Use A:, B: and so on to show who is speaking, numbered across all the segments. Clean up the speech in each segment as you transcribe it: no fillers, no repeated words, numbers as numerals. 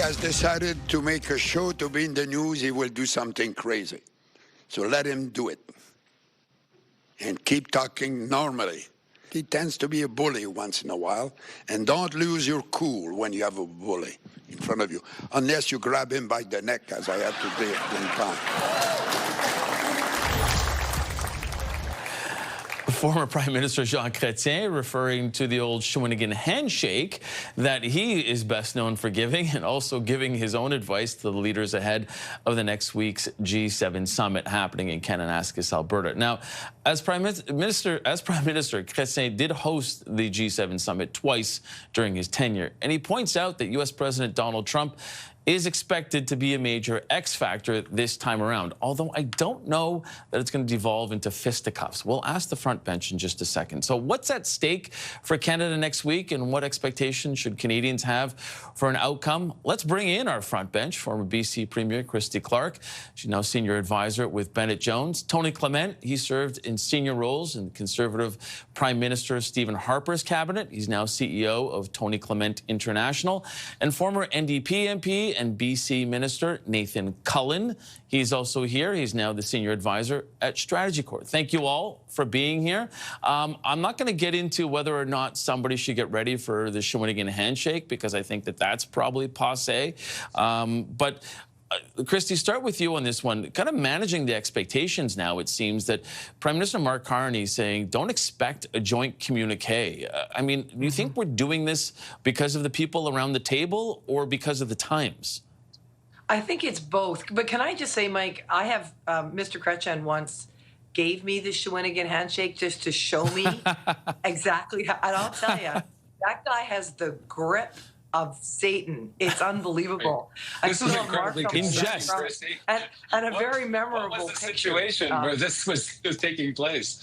A: has decided to make a show to be in the news, he will do something crazy. So let him do it. And keep talking normally. He tends to be a bully once in a while. And don't lose your cool when you have a bully in front of you. Unless you grab him by the neck, as I had to do one time.
B: Former Prime Minister Jean Chrétien referring to the old Shawinigan handshake that he is best known for giving, and also giving his own advice to the leaders ahead of the next week's G7 summit happening in Kananaskis, Alberta. Now, as Prime Minister Chrétien did host the G7 summit twice during his tenure, and he points out that U.S. President Donald Trump is expected to be a major X factor this time around, although I don't know that it's going to devolve into fisticuffs. We'll ask the front bench in just a second. So what's at stake for Canada next week, and what expectations should Canadians have for an outcome? Let's bring in our front bench, former BC Premier Christy Clark. She's now senior advisor with Bennett Jones. Tony Clement, he served in senior roles in Conservative Prime Minister Stephen Harper's cabinet. He's now CEO of Tony Clement International. And former NDP MP and BC Minister Nathan Cullen. He's also here. He's now the senior advisor at Strategy Corps. Thank you all for being here. I'm not going to get into whether or not somebody should get ready for the Shawinigan handshake, because I think that that's probably passé. But Christy, start with you on this one. Kind of managing the expectations now, it seems that Prime Minister Mark Carney is saying, don't expect a joint communique. I mean, do you think we're doing this because of the people around the table or because of the times?
C: I think it's both. But can I just say, Mike, I have Mr. Chrétien once gave me the Shawinigan handshake just to show me exactly how, and I'll tell you, that guy has the grip of Satan. It's unbelievable.
D: This is incredibly
B: concerning,
C: and a very memorable
D: what was the
C: picture.
D: situation where this was taking place?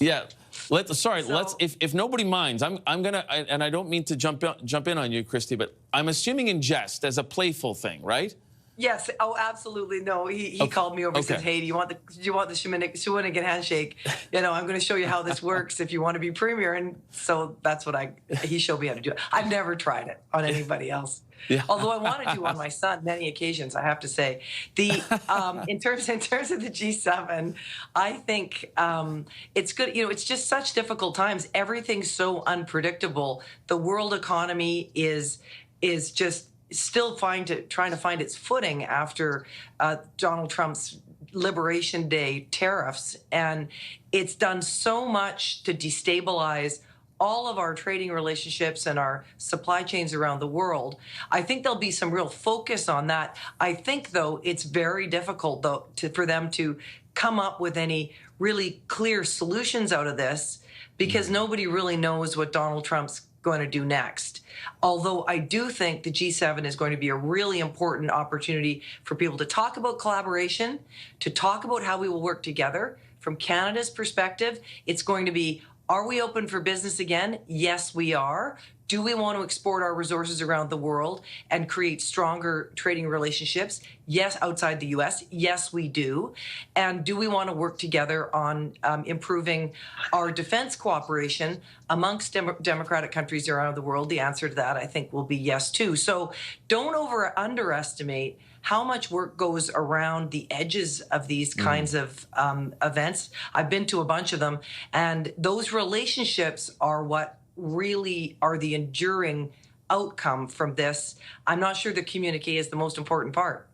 B: Yeah. If nobody minds, I'm gonna, and I don't mean to jump in on you, Christy, but I'm assuming in jest as a playful thing, right?
C: Yes. Oh, absolutely. No, he called me over and said, "Hey, do you want the Shawinigan handshake? You know, I'm going to show you how this works if you want to be premier." And so that's what he showed me how to do it. I've never tried it on anybody else. Yeah. Although I wanted to on my son many occasions, I have to say. In terms of the G7, I think it's good. You know, it's just such difficult times. Everything's so unpredictable. The world economy is just still trying to find its footing after Donald Trump's Liberation Day tariffs, and it's done so much to destabilize all of our trading relationships and our supply chains around the world. I think there'll be some real focus on that. I think, though, it's very difficult, though, for them to come up with any really clear solutions out of this, because nobody really knows what Donald Trump's going to do next. Although I do think the G7 is going to be a really important opportunity for people to talk about collaboration, to talk about how we will work together. From Canada's perspective, it's going to be, are we open for business again? Yes, we are. Do we want to export our resources around the world and create stronger trading relationships? Yes, outside the U.S. Yes, we do. And do we want to work together on improving our defense cooperation amongst democratic countries around the world? The answer to that, I think, will be yes, too. So don't underestimate how much work goes around the edges of these kinds of events. I've been to a bunch of them, and those relationships are what really are the enduring outcome from this. I'm not sure the communique is the most important part.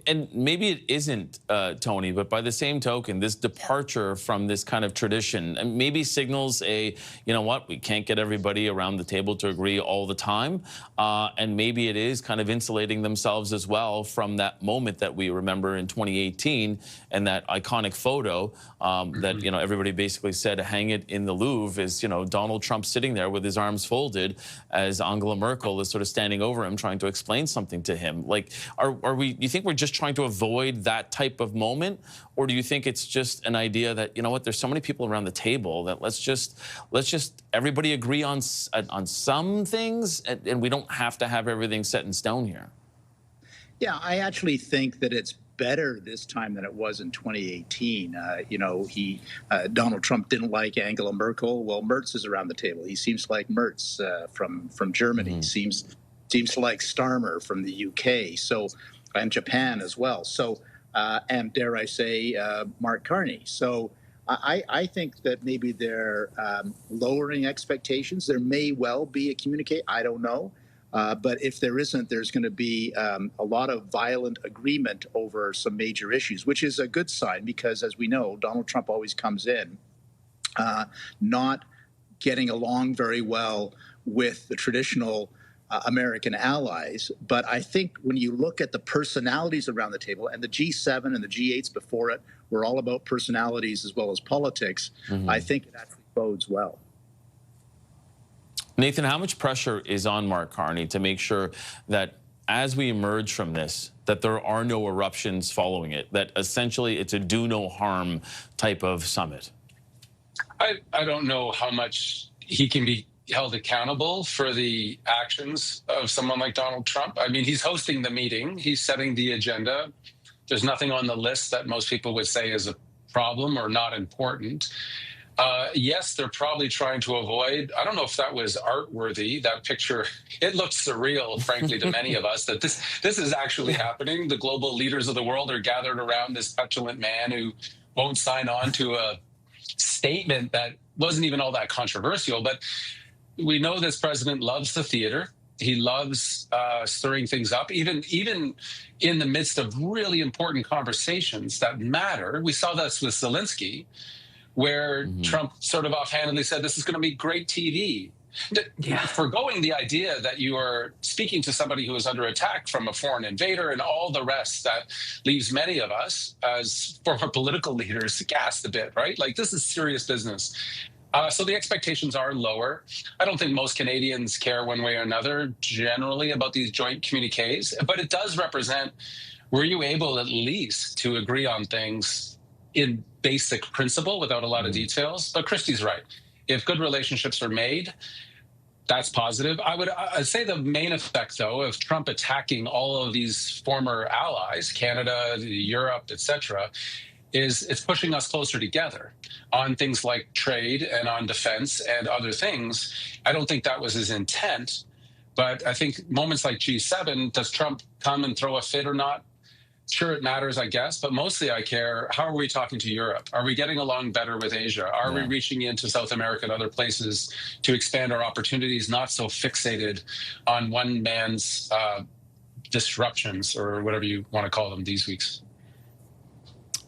B: And maybe it isn't, Tony, but by the same token, this departure from this kind of tradition maybe signals you know what, we can't get everybody around the table to agree all the time. And maybe it is kind of insulating themselves as well from that moment that we remember in 2018 and that iconic photo that, you know, everybody basically said, hang it in the Louvre, is, you know, Donald Trump sitting there with his arms folded as Angela Merkel is sort of standing over him trying to explain something to him. Like, you think we're just trying to avoid that type of moment, or do you think it's just an idea that, you know what, there's so many people around the table that let's just everybody agree on some things, and we don't have to have everything set in stone here?
E: Yeah, I actually think that it's better this time than it was in 2018. You know, Donald Trump didn't like Angela Merkel. Well, Merz is around the table. He seems like Merz from Germany. He seems seems to like Starmer from the UK, so and Japan as well. So and dare I say, Mark Carney. So I think that maybe they're lowering expectations. There may well be a communique. I don't know. But if there isn't, there's going to be a lot of violent agreement over some major issues, which is a good sign because, as we know, Donald Trump always comes in not getting along very well with the traditional American allies. But I think when you look at the personalities around the table, and the G7 and the G8s before it were all about personalities as well as politics, I think it actually bodes well.
B: Nathan, how much pressure is on Mark Carney to make sure that as we emerge from this, that there are no eruptions following it, that essentially it's a do no harm type of summit?
D: I don't know how much he can be held accountable for the actions of someone like Donald Trump. I mean, he's hosting the meeting. He's setting the agenda. There's nothing on the list that most people would say is a problem or not important. Yes, they're probably trying to avoid, I don't know if that was art-worthy, that picture. It looks surreal, frankly, to many of us, that this is actually happening. The global leaders of the world are gathered around this petulant man who won't sign on to a statement that wasn't even all that controversial. But we know this president loves the theater. He loves stirring things up, even in the midst of really important conversations that matter. We saw this with Zelensky, where Trump sort of offhandedly said, this is going to be great TV. Forgoing the idea that you are speaking to somebody who is under attack from a foreign invader and all the rest, that leaves many of us as former political leaders gassed a bit, right? Like, this is serious business. So the expectations are lower. I don't think most Canadians care one way or another generally about these joint communiques, but it does represent, were you able at least to agree on things in basic principle without a lot of details? But Christy's right. If good relationships are made, that's positive. I'd say the main effect, though, of Trump attacking all of these former allies, Canada, Europe, etc., is it's pushing us closer together on things like trade and on defense and other things. I don't think that was his intent, but I think moments like G7, does Trump come and throw a fit or not? Sure, it matters, I guess, but mostly I care, how are we talking to Europe? Are we getting along better with Asia? Are we reaching into South America and other places to expand our opportunities, not so fixated on one man's disruptions, or whatever you want to call them these weeks?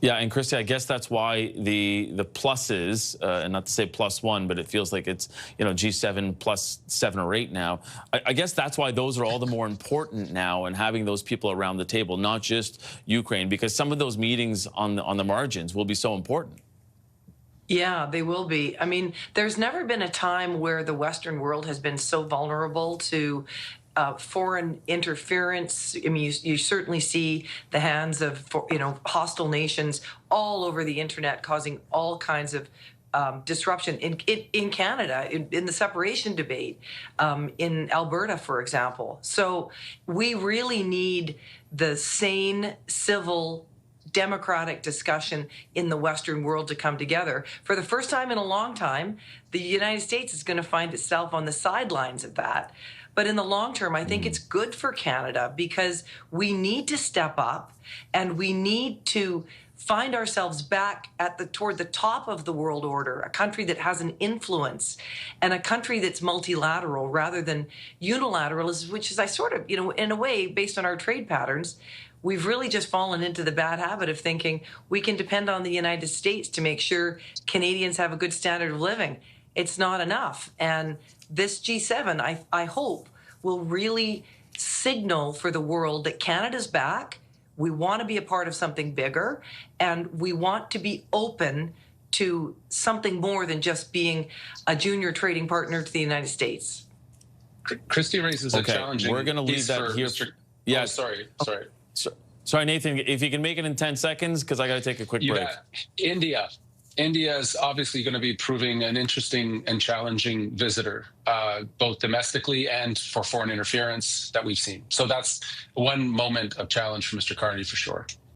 B: Yeah, and Christy, I guess that's why the pluses, and not to say +1, but it feels like it's, G7 plus 7 or 8 now. I guess that's why those are all the more important now, and having those people around the table, not just Ukraine, because some of those meetings on the margins will be so important.
C: Yeah, they will be. I mean, there's never been a time where the Western world has been so vulnerable to foreign interference. I mean, you certainly see the hands of hostile nations all over the internet, causing all kinds of disruption in Canada, in the separation debate, in Alberta, for example. So we really need the sane, civil, democratic discussion in the Western world to come together. For the first time in a long time, the United States is going to find itself on the sidelines of that. But in the long term, I think it's good for Canada, because we need to step up and we need to find ourselves back toward the top of the world order, a country that has an influence and a country that's multilateral rather than unilateral, which is, I sort of, in a way, based on our trade patterns, we've really just fallen into the bad habit of thinking we can depend on the United States to make sure Canadians have a good standard of living. It's not enough. And this G7, I hope, will really signal for the world that Canada's back. We want to be a part of something bigger, and we want to be open to something more than just being a junior trading partner to the United States.
D: Christy raises a challenging.
B: We're going to leave that here.
D: Yeah, sorry.
B: Sorry, Nathan, if you can make it in 10 seconds, because I got to take a quick break.
D: India is obviously going to be proving an interesting and challenging visitor, both domestically and for foreign interference that we've seen. So that's one moment of challenge for Mr. Carney, for sure.